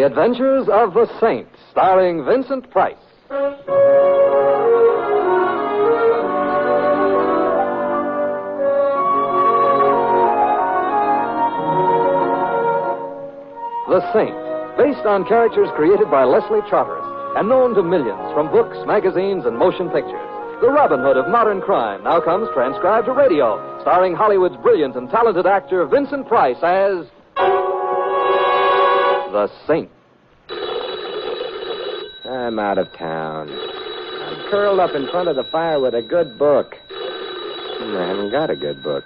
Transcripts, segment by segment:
The Adventures of the Saint, starring Vincent Price. The Saint, based on characters created by Leslie Charteris and known to millions from books, magazines, and motion pictures. The Robin Hood of modern crime now comes transcribed to radio, starring Hollywood's brilliant and talented actor Vincent Price as The Saint. I'm out of town. I'm curled up in front of the fire with a good book. I haven't got a good book.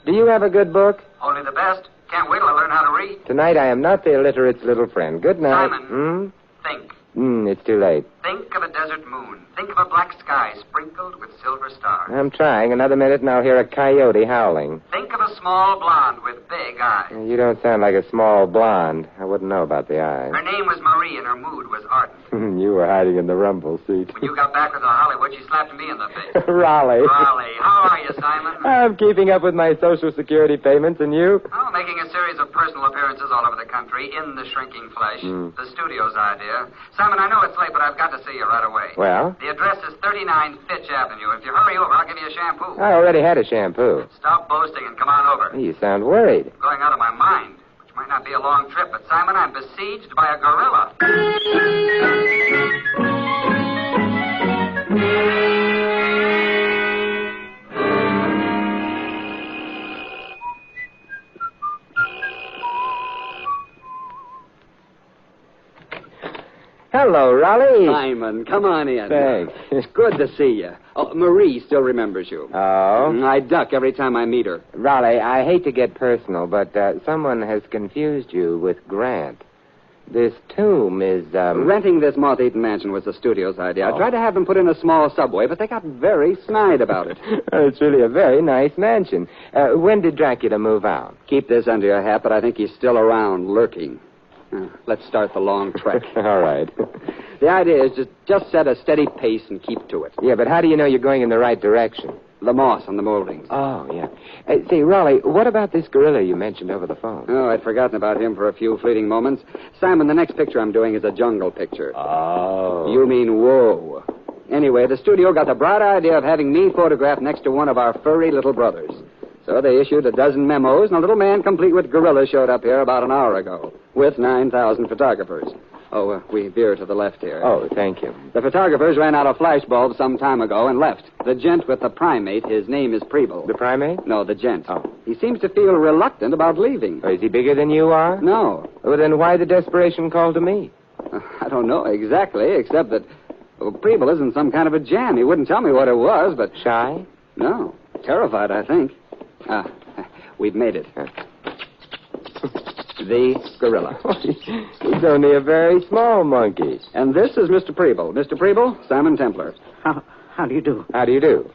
Do you have a good book? Only the best. Can't wait till I learn how to read. Tonight I am not the illiterate's little friend. Good night. Simon, think. It's too late. Think of a desert moon. Think of a black sky sprinkled with silver stars. I'm trying. Another minute and I'll hear a coyote howling. Think of a small blonde with big eyes. You don't sound like a small blonde. I wouldn't know about the eyes. Her name was Marie and her mood was ardent. You were hiding in the rumble seat. When you got back with Hollywood, she slapped me in the face. Raleigh. Raleigh, how are you, Simon? I'm keeping up with my Social Security payments, and you? Oh, making a series of personal appearances all over the country in the shrinking flesh. The studio's idea. Simon, I know it's late, but I've got to see you right away. Well? The address is 39 Fitch Avenue. If you hurry over, I'll give you a shampoo. I already had a shampoo. Stop boasting and come on over. You sound worried. Going out of my mind, which might not be a long trip, but Simon, I'm besieged by a gorilla. Hello, Raleigh. Simon, come on in. Thanks. It's good to see you. Oh, Marie still remembers you. Oh? I duck every time I meet her. Raleigh, I hate to get personal, but someone has confused you with Grant. This tomb is, Renting this moth-eaten mansion was the studio's idea. I tried to have them put in a small subway, but they got very snide about it. It's really a very nice mansion. When did Dracula move out? Keep this under your hat, but I think he's still around, lurking. Let's start the long trek. All right. The idea is just set a steady pace and keep to it. Yeah, but how do you know you're going in the right direction? The moss on the moldings. Oh, yeah. Say, Raleigh, what about this gorilla you mentioned over the phone? Oh, I'd forgotten about him for a few fleeting moments. Simon, the next picture I'm doing is a jungle picture. Oh. You mean whoa. Anyway, the studio got the bright idea of having me photographed next to one of our furry little brothers. So they issued a dozen memos, and a little man complete with gorillas showed up here about an hour ago, with 9,000 photographers. Oh, we veer to the left here. Oh, thank you. The photographers ran out of flash bulbs some time ago and left. The gent with the primate, his name is Preble. The primate? No, the gent. Oh. He seems to feel reluctant about leaving. Oh, is he bigger than you are? No. Well, then why the desperation call to me? I don't know exactly, except that Preble isn't some kind of a jam. He wouldn't tell me what it was, but... Shy? No. Terrified, I think. We've made it. The gorilla. He's only a very small monkey. And this is Mr. Preble. Mr. Preble, Simon Templar. How do you do? How do you do?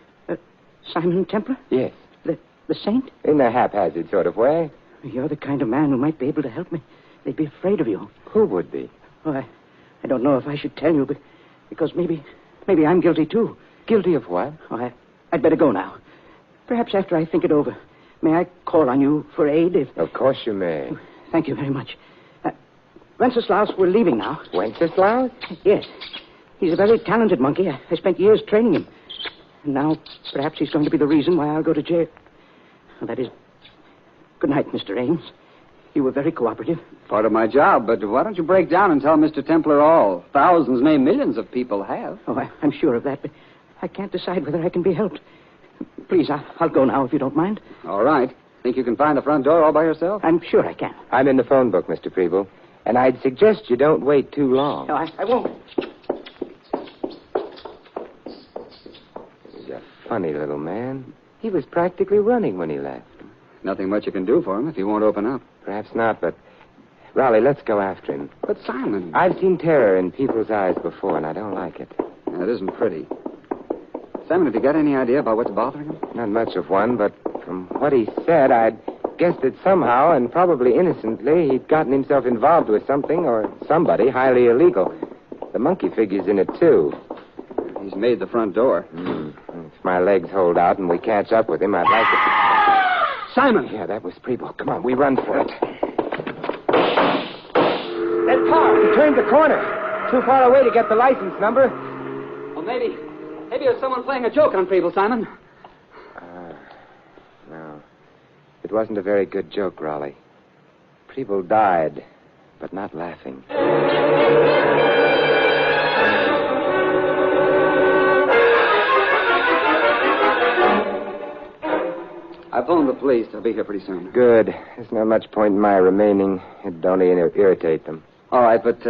Simon Templar? Yes. The saint? In a haphazard sort of way. You're the kind of man who might be able to help me. They'd be afraid of you. Who would be? Oh, I don't know if I should tell you, but because maybe I'm guilty, too. Guilty of what? Oh, I'd better go now. Perhaps after I think it over. May I call on you for aid if... Of course you may. Thank you very much. Wenceslaus, we're leaving now. Wenceslaus? Yes. He's a very talented monkey. I spent years training him. And now, perhaps he's going to be the reason why I'll go to jail. Well, that is... Good night, Mr. Ames. You were very cooperative. Part of my job, but why don't you break down and tell Mr. Templar all? Thousands, nay, millions of people have. Oh, I'm sure of that, but I can't decide whether I can be helped. Please, I'll go now if you don't mind. All right. Think you can find the front door all by yourself? I'm sure I can. I'm in the phone book, Mr. Preble. And I'd suggest you don't wait too long. No, I won't. He's a funny little man. He was practically running when he left. Nothing much you can do for him if he won't open up. Perhaps not, but... Raleigh, let's go after him. But Simon... I've seen terror in people's eyes before, and I don't like it. That isn't pretty. Simon, have you got any idea about what's bothering him? Not much of one, but from what he said, I'd guessed that somehow, and probably innocently, he'd gotten himself involved with something or somebody highly illegal. The monkey figures in it, too. He's made the front door. If my legs hold out and we catch up with him, I'd like to... Simon! Yeah, that was Preble. Come on, we run for it. That car! He turned the corner. Too far away to get the license number. Well, maybe there's someone playing a joke on Preble, Simon. No. It wasn't a very good joke, Raleigh. Preble died, but not laughing. I phoned the police. They'll be here pretty soon. Good. There's not much point in my remaining. It'd only irritate them. All right, but,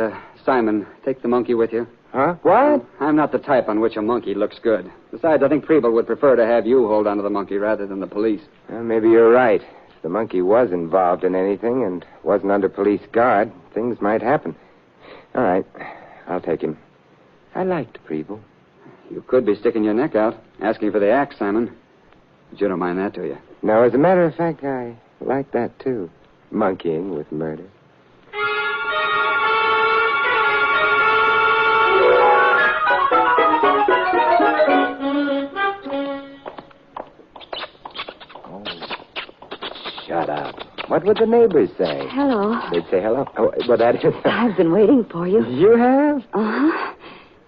Simon, take the monkey with you. Huh? What? I'm not the type on which a monkey looks good. Besides, I think Preble would prefer to have you hold onto the monkey rather than the police. Well, maybe you're right. If the monkey was involved in anything and wasn't under police guard, things might happen. All right. I'll take him. I liked Preble. You could be sticking your neck out, asking for the axe, Simon. But you don't mind that, do you? No, as a matter of fact, I like that, too. Monkeying with murder. Shut up. What would the neighbors say? Hello. They'd say hello. Oh, well, that is... I've been waiting for you. You have? Uh-huh.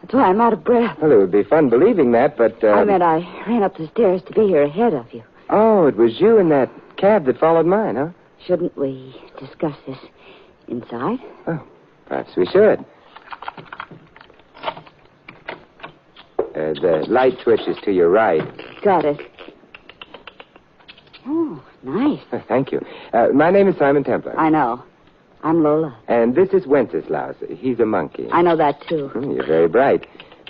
That's why I'm out of breath. Well, it would be fun believing that, but... I meant I ran up the stairs to be here ahead of you. Oh, it was you in that cab that followed mine, huh? Shouldn't we discuss this inside? Oh, perhaps we should. The light switch is to your right. Got it. Oh, nice. Thank you. My name is Simon Templar. I know. I'm Lola. And this is Wenceslaus. He's a monkey. I know that, too. You're very bright.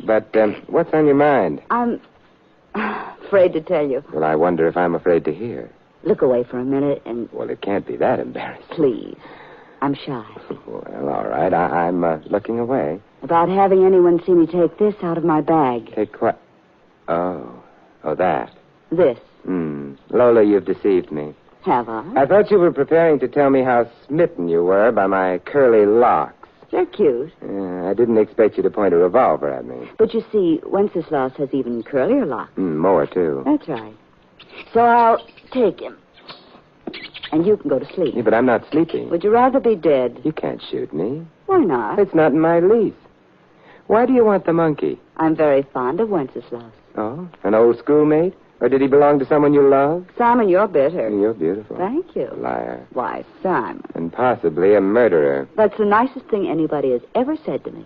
But what's on your mind? I'm afraid to tell you. Well, I wonder if I'm afraid to hear. Look away for a minute and... Well, it can't be that embarrassing. Please. I'm shy. Well, all right. I'm looking away. About having anyone see me take this out of my bag. Take what? Oh, that. This. Lola, you've deceived me. Have I? I thought you were preparing to tell me how smitten you were by my curly locks. They're cute. I didn't expect you to point a revolver at me. But you see, Wenceslaus has even curlier locks. More, too. That's right. So I'll take him. And you can go to sleep. Yeah, but I'm not sleeping. Would you rather be dead? You can't shoot me. Why not? It's not in my lease. Why do you want the monkey? I'm very fond of Wenceslaus. Oh, an old schoolmate? Or did he belong to someone you love? Simon, you're bitter. You're beautiful. Thank you. Liar. Why, Simon. And possibly a murderer. That's the nicest thing anybody has ever said to me.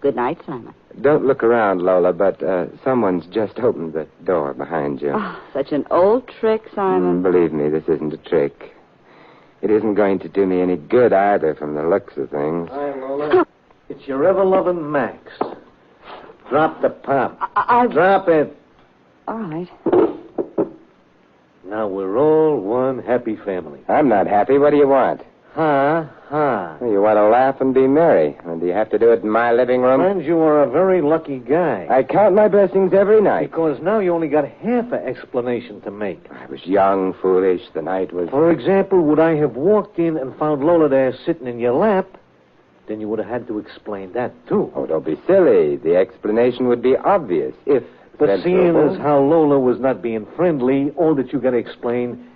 Good night, Simon. Don't look around, Lola, but someone's just opened the door behind you. Oh, such an old trick, Simon. Believe me, this isn't a trick. It isn't going to do me any good either from the looks of things. Hi, Lola. It's your ever-loving Max. Drop the pop. Drop it. All right. Now we're all one happy family. I'm not happy. What do you want? Ha, ha. You want to laugh and be merry. And do you have to do it in my living room? Friends, you are a very lucky guy. I count my blessings every night. Because now you only got half an explanation to make. I was young, foolish. The night was... For example, would I have walked in and found Lola there sitting in your lap, then you would have had to explain that, too. Oh, don't be silly. The explanation would be obvious if... But seeing as how Lola was not being friendly, all that you got to explain,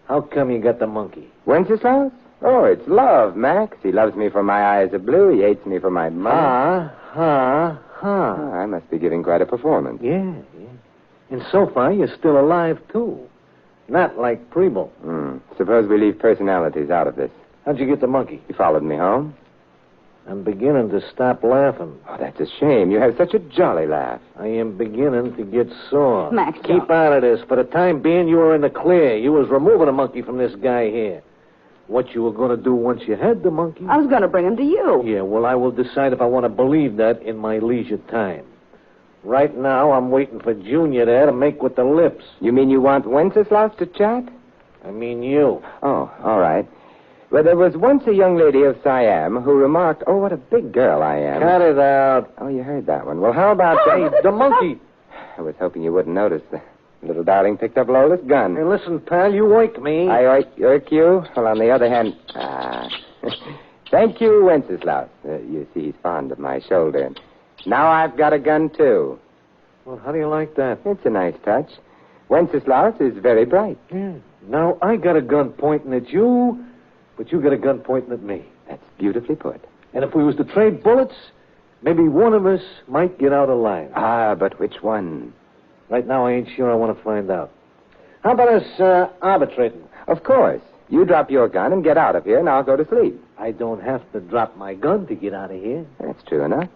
how come you got the monkey? Wenceslaus? Oh, it's love, Max. He loves me for my eyes of blue. He hates me for my money. Ha. Oh, I must be giving quite a performance. Yeah. And so far, you're still alive, too. Not like Preble. Suppose we leave personalities out of this. How'd you get the monkey? He followed me home. I'm beginning to stop laughing. Oh, that's a shame. You have such a jolly laugh. I am beginning to get sore. Max, keep out of this. For the time being, you were in the clear. You was removing a monkey from this guy here. What you were going to do once you had the monkey? I was going to bring him to you. Yeah, well, I will decide if I want to believe that in my leisure time. Right now, I'm waiting for Junior there to make with the lips. You mean you want Wenceslaus to chat? I mean you. Oh, all right. Well, there was once a young lady of Siam who remarked, "Oh, what a big girl I am." Cut it out. Oh, you heard that one. Well, how about the monkey? I was hoping you wouldn't notice. The little darling picked up Lola's gun. Hey, listen, pal, you oik me. I oik you? Well, on the other hand... Thank you, Wenceslaus. You see, he's fond of my shoulder. And now I've got a gun, too. Well, how do you like that? It's a nice touch. Wenceslaus is very bright. Yeah. Now I got a gun pointing at you... But you got a gun pointing at me. That's beautifully put. And if we was to trade bullets, maybe one of us might get out alive. Ah, but which one? Right now, I ain't sure I want to find out. How about us arbitrating? Of course. You drop your gun and get out of here, and I'll go to sleep. I don't have to drop my gun to get out of here. That's true enough.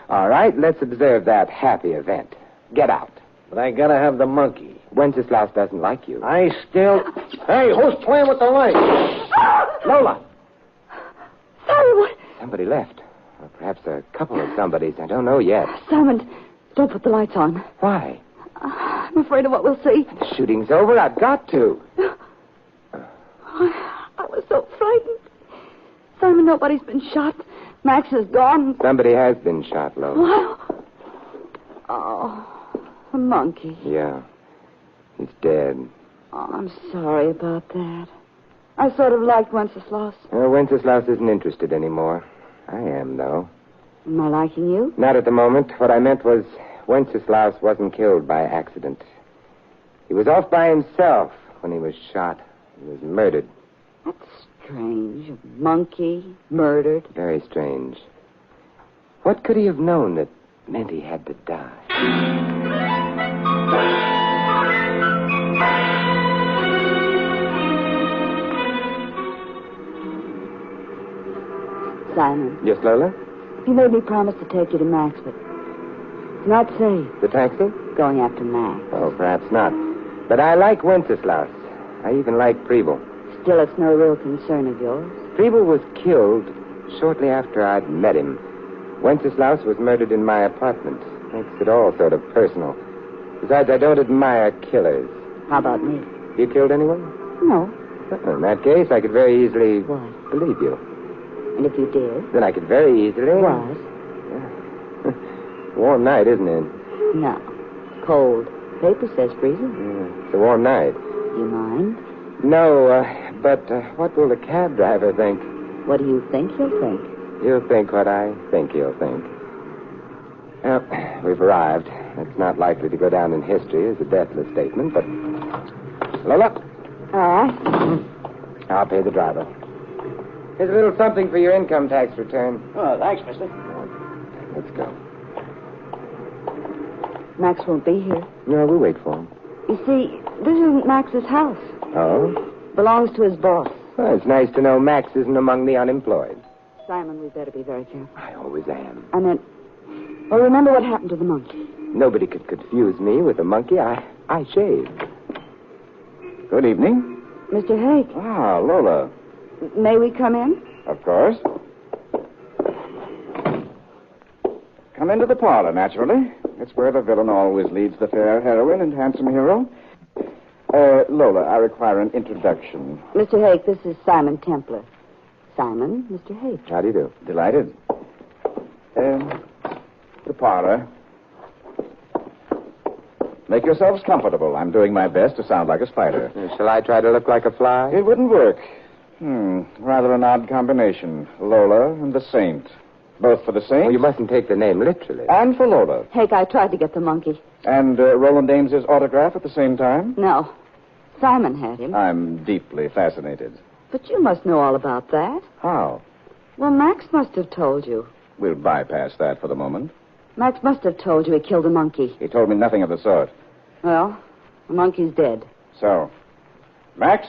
All right, let's observe that happy event. Get out. But I gotta have the monkey. Wenceslaus doesn't like you. I still... Hey, who's playing with the light? Lola! Simon, what? Somebody left. Or perhaps a couple of somebodies. I don't know yet. Simon, don't put the lights on. Why? I'm afraid of what we'll see. The shooting's over. I've got to. I was so frightened. Simon, nobody's been shot. Max is gone. Somebody has been shot, Lola. Wow. Oh, the monkey. Yeah. He's dead. Oh, I'm sorry about that. I sort of liked Wenceslaus. Wenceslaus isn't interested anymore. I am, though. Am I liking you? Not at the moment. What I meant was Wenceslaus wasn't killed by accident. He was off by himself when he was shot. He was murdered. That's strange. A monkey murdered. Very strange. What could he have known that meant he had to die? Simon, Yes, Lola? you made me promise to take you to Max, but not safe The taxi? going after Max. Oh, perhaps not. But I like Wenceslaus. I even like Preble. Still, it's no real concern of yours. Preble was killed shortly after I'd met him. Wenceslaus was murdered in my apartment. Makes it all sort of personal. Besides, I don't admire killers. How about me? You killed anyone? No. Well, in that case, I could very easily What? believe you. And if you did? Then I could very easily... What? Warm night, isn't it? No. Cold. Paper says freezing. Yeah, it's a warm night. You mind? No, but what will the cab driver think? What do you think he'll think? He'll think what I think he'll think. Well, we've arrived. It's not likely to go down in history as a deathless statement, but... Lola, All right. I'll pay the driver. Here's a little something for your income tax return. Oh, thanks, mister. Let's go. Max won't be here. No, we'll wait for him. You see, this isn't Max's house. Oh? Belongs to his boss. Well, it's nice to know Max isn't among the unemployed. Simon, we better be very careful. I always am. I meant, well, remember what happened to the monkey. Nobody could confuse me with a monkey. I shaved. Good evening. Mr. Hake, Ah, Lola. may we come in? Of course. Come into the parlor, naturally. It's where the villain always leads the fair heroine and handsome hero. Lola, I require an introduction. Mr. Hake, this is Simon Templar. Simon, Mr. Hake. How do you do? Delighted. The parlor. Make yourselves comfortable. I'm doing my best to sound like a spider. Shall I try to look like a fly? It wouldn't work. Rather an odd combination. Lola and the Saint. Both for the Saint. Well, you mustn't take the name literally. And for Lola. Hake, I tried to get the monkey. And Roland Ames's autograph at the same time? No. Simon had him. I'm deeply fascinated. But you must know all about that. How? Well, Max must have told you. We'll bypass that for the moment. Max must have told you he killed a monkey. He told me nothing of the sort. Well, the monkey's dead. So, Max?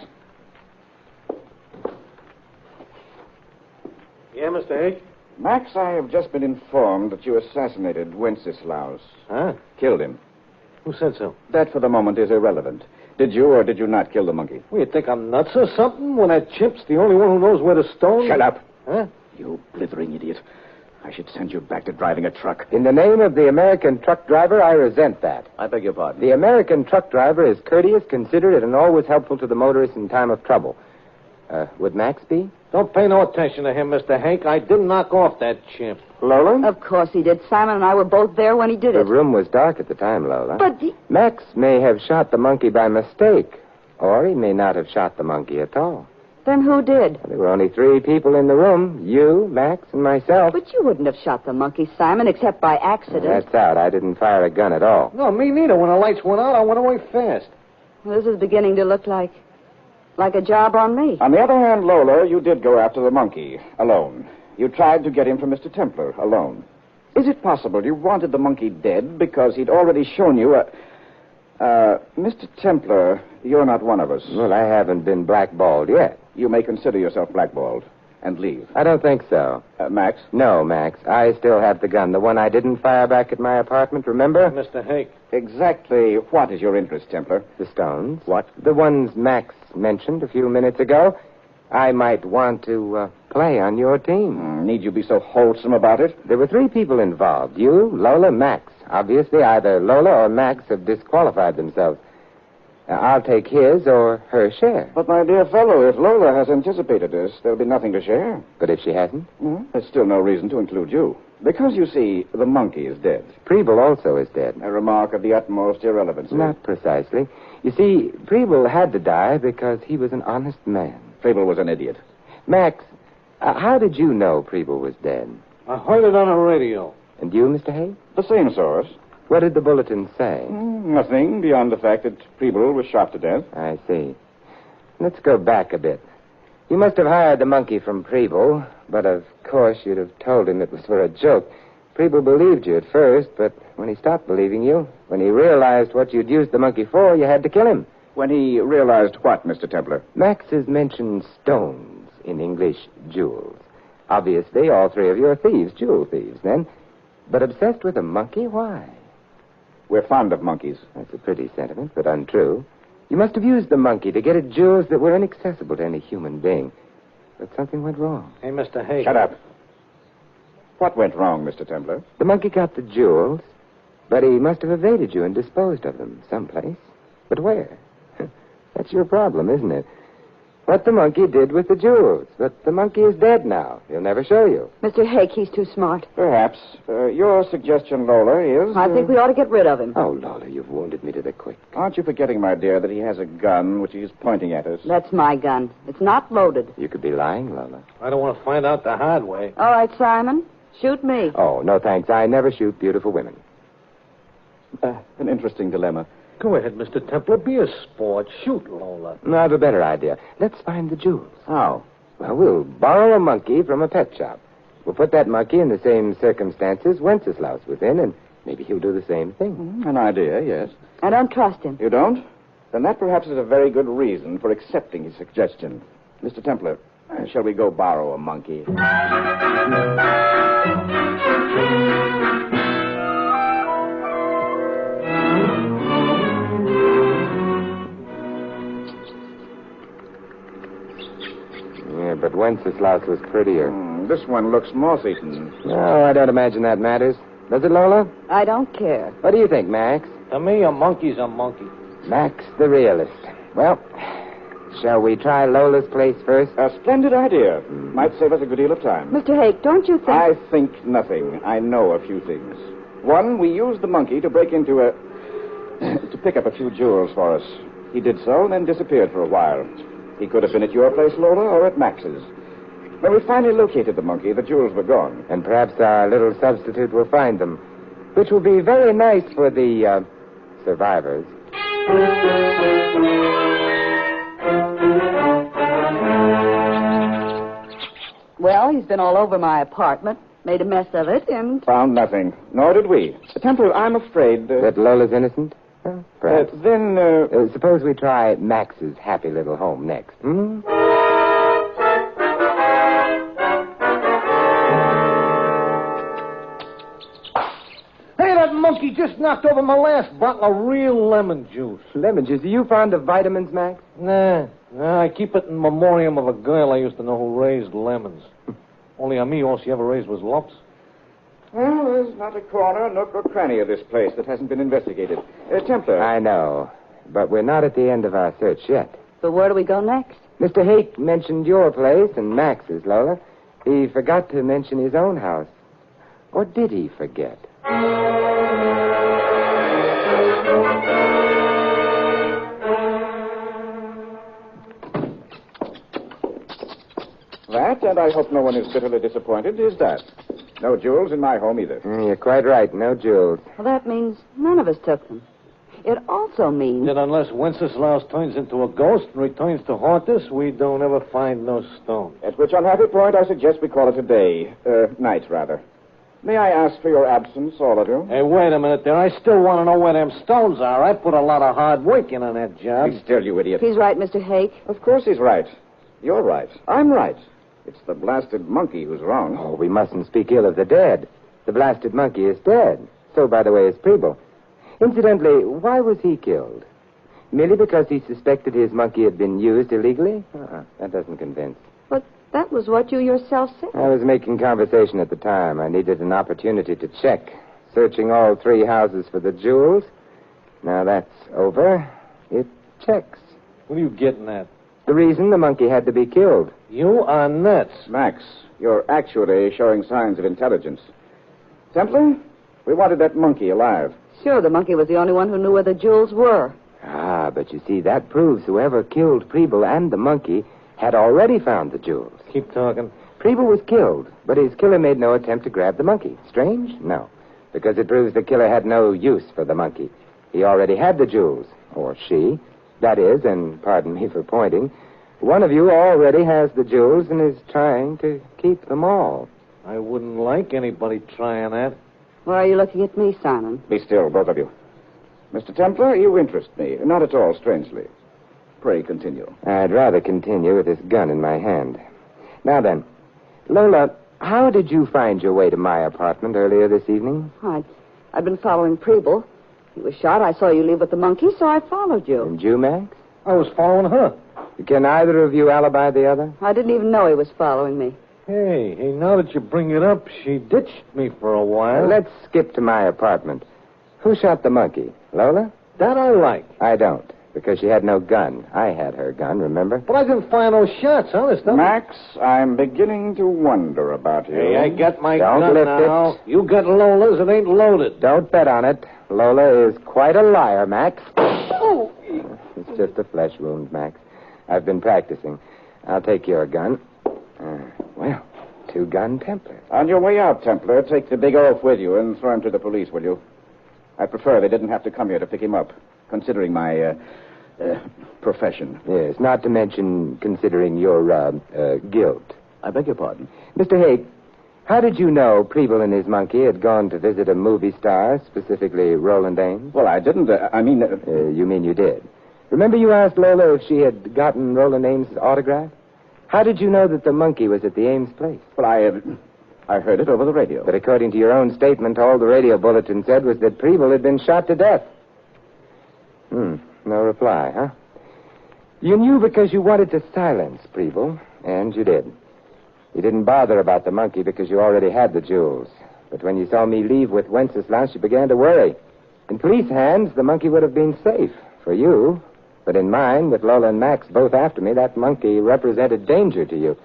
Yeah, Mr. Hake? Max, I have just been informed that you assassinated Wenceslaus. Huh? Killed him. Who said so? That, for the moment, is irrelevant. Did you or did you not kill the monkey? Well, you think I'm nuts or something when that chimp's the only one who knows where the stone... Shut up. Huh? You blithering idiot. I should send you back to driving a truck. In the name of the American truck driver, I resent that. I beg your pardon. The American truck driver is courteous, considerate, and always helpful to the motorist in time of trouble. Would Max be? Don't pay no attention to him, Mr. Hank. I didn't knock off that chimp. Lola? Of course he did. Simon and I were both there when he did The it. room was dark at the time, Lola. But Max may have shot the monkey by mistake, or he may not have shot the monkey at all. then who did? There were only 3 people in the room, you, Max, and myself. But you wouldn't have shot the monkey, Simon, except by accident. That's out. I didn't fire a gun at all. No, me neither. When the lights went out, I went away fast. Well, this is beginning to look like a job on me. On the other hand, Lola, you did go after the monkey, alone. You tried to get him from Mr. Templar alone. Is it possible you wanted the monkey dead because he'd already shown you a... Mr. Templar, you're not one of us. Well, I haven't been blackballed yet. You may consider yourself blackballed and leave. I don't think so. Max? No, Max. I still have the gun. The one I didn't fire back at my apartment, remember? Mr. Hake. Exactly what is your interest, Templar? The stones. What? The ones Max mentioned a few minutes ago. I might want to play on your team. Need you be so wholesome about it? There were 3 people involved. You, Lola, Max. Obviously, either Lola or Max have disqualified themselves. I'll take his or her share. But, my dear fellow, if Lola has anticipated this, there'll be nothing to share. But if she hasn't? There's still no reason to include you. Because, you see, the monkey is dead. Preble also is dead. A remark of the utmost irrelevancy. Not precisely. You see, Preble had to die because he was an honest man. Preble was an idiot. Max, how did you know Preble was dead? I heard it on the radio. And you, Mr. Hay? The same source. What did the bulletin say? Nothing beyond the fact that Preble was shot to death. I see. Let's go back a bit. You must have hired the monkey from Preble, but of course you'd have told him it was for a joke. Preble believed you at first, but when he stopped believing you, when he realized what you'd used the monkey for, you had to kill him. When he realized what, Mr. Templar? Max has mentioned stones, in English, jewels. Obviously, all 3 of you are thieves, jewel thieves, then. But obsessed with a monkey? Why? We're fond of monkeys. That's a pretty sentiment, but untrue. You must have used the monkey to get at jewels that were inaccessible to any human being. But something went wrong. Hey, Mr. Hake. Shut up. What went wrong, Mr. Templar? The monkey got the jewels, but he must have evaded you and disposed of them someplace. But where? That's your problem, isn't it? What the monkey did with the jewels. But the monkey is dead now. He'll never show you. Mr. Hake, he's too smart. Perhaps. Your suggestion, Lola, is... I think we ought to get rid of him. Oh, Lola, you've wounded me to the quick. Aren't you forgetting, my dear, that he has a gun which he's pointing at us? That's my gun. It's not loaded. You could be lying, Lola. I don't want to find out the hard way. All right, Simon. Shoot me. Oh, no thanks. I never shoot beautiful women. An interesting dilemma. Go ahead, Mr. Templar. Be a sport. Shoot Lola. No, I have a better idea. Let's find the jewels. How? Well, we'll borrow a monkey from a pet shop. We'll put that monkey in the same circumstances Wenceslaus was in, and maybe he'll do the same thing. An idea, yes. I don't trust him. You don't? Then that perhaps is a very good reason for accepting his suggestion. Mr. Templar, shall we go borrow a monkey? Yeah, but Wenceslaus was prettier. This one looks moth-eaten. No, I don't imagine that matters. Does it, Lola? I don't care. What do you think, Max? To me, a monkey's a monkey. Max the realist. Well, shall we try Lola's place first? A splendid idea. Might save us a good deal of time. Mr. Hake, don't you think... I think nothing. I know a few things. One, we used the monkey to break into to pick up a few jewels for us. He did so and then disappeared for a while. He could have been at your place, Lola, or at Max's. When we finally located the monkey, the jewels were gone. And perhaps our little substitute will find them, which will be very nice for the, survivors. Well, he's been all over my apartment, made a mess of it, and... Found nothing. Nor did we. Templar, I'm afraid... That Lola's innocent? Well, perhaps. Then, suppose we try Max's happy little home next, hmm? Hey, that monkey just knocked over my last bottle of real lemon juice. Lemon juice. Are you fond of vitamins, Max? Nah, I keep it in memoriam of a girl I used to know who raised lemons. Only on me, all she ever raised was lumps. Well, there's not a corner, nook, or cranny of this place that hasn't been investigated. Templar. I know, but we're not at the end of our search yet. So where do we go next? Mr. Hake mentioned your place and Max's, Lola. He forgot to mention his own house. Or did he forget? That, and I hope no one is bitterly disappointed, is that. No jewels in my home either. You're quite right. No jewels. Well, that means none of us took them. It also means... That unless Wenceslaus turns into a ghost and returns to haunt us, we don't ever find no stone. At which unhappy point I suggest we call it a day. Night, rather. May I ask for your absence, all of you? Hey, wait a minute there. I still want to know where them stones are. I put a lot of hard work in on that job. Be still, you idiot. He's right, Mr. Hake. Of course he's right. You're right. I'm right. It's the blasted monkey who's wrong. Oh, we mustn't speak ill of the dead. The blasted monkey is dead. So, by the way, is Preble. Incidentally, why was he killed? Merely because he suspected his monkey had been used illegally? That doesn't convince. But that was what you yourself said. I was making conversation at the time. I needed an opportunity to check. Searching all 3 houses for the jewels. Now that's over. It checks. What are you getting at? The reason the monkey had to be killed. You are nuts. Max, you're actually showing signs of intelligence. Templar, we wanted that monkey alive. Sure, the monkey was the only one who knew where the jewels were. Ah, but you see, that proves whoever killed Preble and the monkey had already found the jewels. Keep talking. Preble was killed, but his killer made no attempt to grab the monkey. Strange? No. Because it proves the killer had no use for the monkey. He already had the jewels. Or she. That is, and pardon me for pointing, one of you already has the jewels and is trying to keep them all. I wouldn't like anybody trying that. Why are you looking at me, Simon? Be still, both of you. Mr. Templar, you interest me. Not at all strangely. Pray continue. I'd rather continue with this gun in my hand. Now then, Lola, how did you find your way to my apartment earlier this evening? I'd been following Preble. He was shot. I saw you leave with the monkey, so I followed you. And you, Max? I was following her. Can either of you alibi the other? I didn't even know he was following me. Hey, now that you bring it up, she ditched me for a while. Let's skip to my apartment. Who shot the monkey? Lola? That I like. I don't, because she had no gun. I had her gun, remember? But I didn't fire no shots, honest. Max, I'm beginning to wonder about you. Hey, I got my Don't gun lift now. it. You got Lola's. It ain't loaded. Don't bet on it. Lola is quite a liar, Max. Oh. It's just a flesh wound, Max. I've been practicing. I'll take your gun. Well, 2-gun Templar. On your way out, Templar, take the big oaf with you and throw him to the police, will you? I prefer they didn't have to come here to pick him up, considering my profession. Yes, not to mention considering your guilt. I beg your pardon. Mr. Hake, how did you know Preble and his monkey had gone to visit a movie star, specifically Roland Ames? Well, I didn't. You mean you did? Remember you asked Lola if she had gotten Roland Ames' autograph? How did you know that the monkey was at the Ames place? Well, I heard it over the radio. But according to your own statement, all the radio bulletin said was that Preble had been shot to death. No reply, huh? You knew because you wanted to silence Preble, and you did. You didn't bother about the monkey because you already had the jewels. But when you saw me leave with Wenceslaus, you began to worry. In police hands, the monkey would have been safe for you. But in mine, with Lola and Max both after me, that monkey represented danger to you.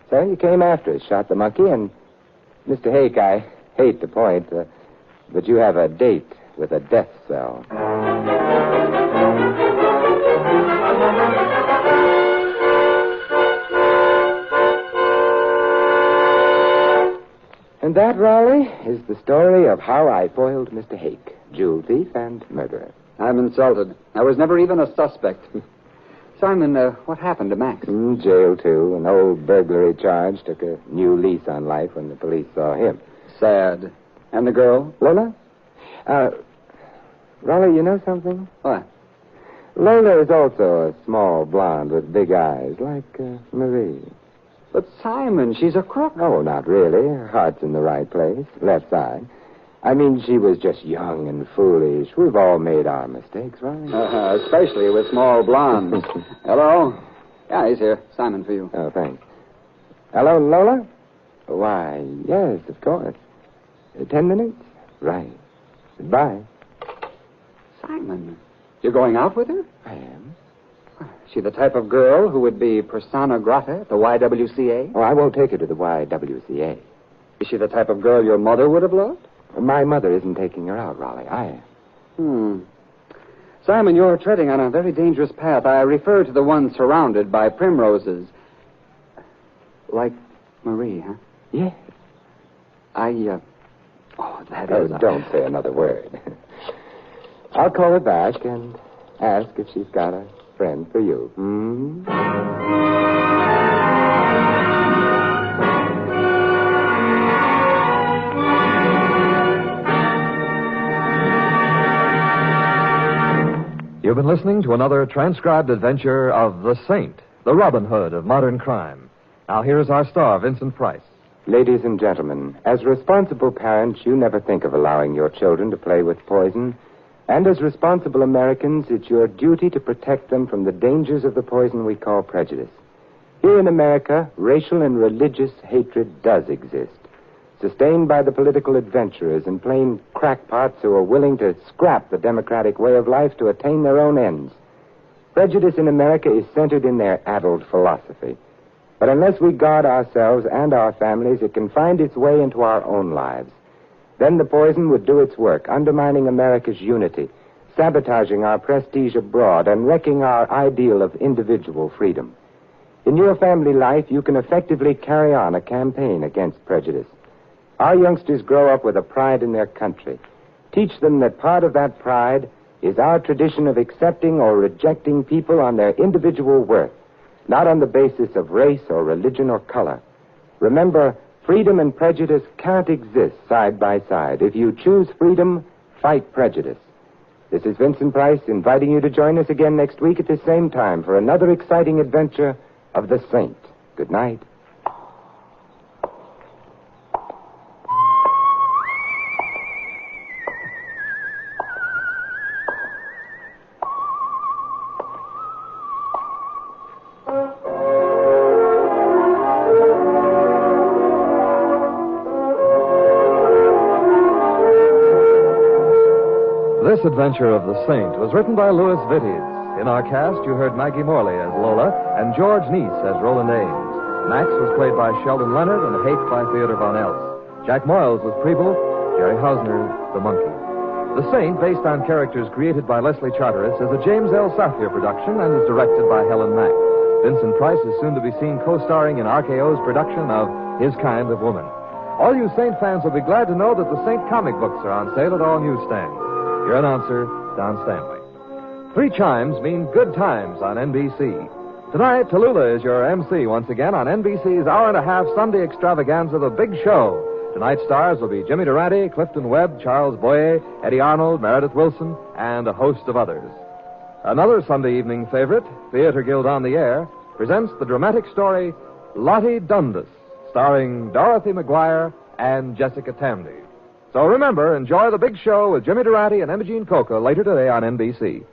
So you came after us, shot the monkey, and... Mr. Hake, I hate to point, but you have a date with a death cell. And that, Raleigh, is the story of how I foiled Mr. Hake, jewel thief and murderer. I'm insulted. I was never even a suspect. Simon, what happened to Max? Jail, too. An old burglary charge took a new lease on life when the police saw him. Sad. And the girl? Lola? Raleigh, you know something? What? Lola is also a small blonde with big eyes, like Marie. But Simon, she's a crook. Oh, not really. Her heart's in the right place, left side. I mean, she was just young and foolish. We've all made our mistakes, right? Especially with small blondes. Hello? Yeah, he's here. Simon for you. Oh, thanks. Hello, Lola? Why, yes, of course. 10 minutes? Right. Goodbye. Simon, you're going out with her? I am. Is she the type of girl who would be persona grata at the YWCA? Oh, I won't take her to the YWCA. Is she the type of girl your mother would have loved? My mother isn't taking her out, Raleigh. I am. Simon, you're treading on a very dangerous path. I refer to the one surrounded by primroses. Like Marie, huh? Yes. Don't say another word. I'll call her back and ask if she's got a friend for you. You've been listening to another transcribed adventure of The Saint, the Robin Hood of modern crime. Now here's our star, Vincent Price. Ladies and gentlemen, as responsible parents, you never think of allowing your children to play with poison. And as responsible Americans, it's your duty to protect them from the dangers of the poison we call prejudice. Here in America, racial and religious hatred does exist, sustained by the political adventurers and plain crackpots who are willing to scrap the democratic way of life to attain their own ends. Prejudice in America is centered in their addled philosophy. But unless we guard ourselves and our families, it can find its way into our own lives. Then the poison would do its work, undermining America's unity, sabotaging our prestige abroad, and wrecking our ideal of individual freedom. In your family life, you can effectively carry on a campaign against prejudice. Our youngsters grow up with a pride in their country. Teach them that part of that pride is our tradition of accepting or rejecting people on their individual worth, not on the basis of race or religion or color. Remember, freedom and prejudice can't exist side by side. If you choose freedom, fight prejudice. This is Vincent Price inviting you to join us again next week at the same time for another exciting adventure of The Saint. Good night. This adventure of The Saint was written by Louis Vittes. In our cast, you heard Maggie Morley as Lola and George Neese as Roland Ames. Max was played by Sheldon Leonard and Hake by Theodore Von Eltz. Jack Moyles was Preble, Jerry Hausner, the monkey. The Saint, based on characters created by Leslie Charteris, is a James L. Safier production and is directed by Helen Mack. Vincent Price is soon to be seen co-starring in RKO's production of His Kind of Woman. All you Saint fans will be glad to know that the Saint comic books are on sale at all newsstands. Your announcer, Don Stanley. 3 chimes mean good times on NBC. Tonight, Tallulah is your MC once again on NBC's hour-and-a-half Sunday extravaganza, The Big Show. Tonight's stars will be Jimmy Durante, Clifton Webb, Charles Boyer, Eddie Arnold, Meredith Wilson, and a host of others. Another Sunday evening favorite, Theater Guild on the Air, presents the dramatic story Lottie Dundas, starring Dorothy McGuire and Jessica Tandy. So remember, enjoy The Big Show with Jimmy Durante and Imogene Coca later today on NBC.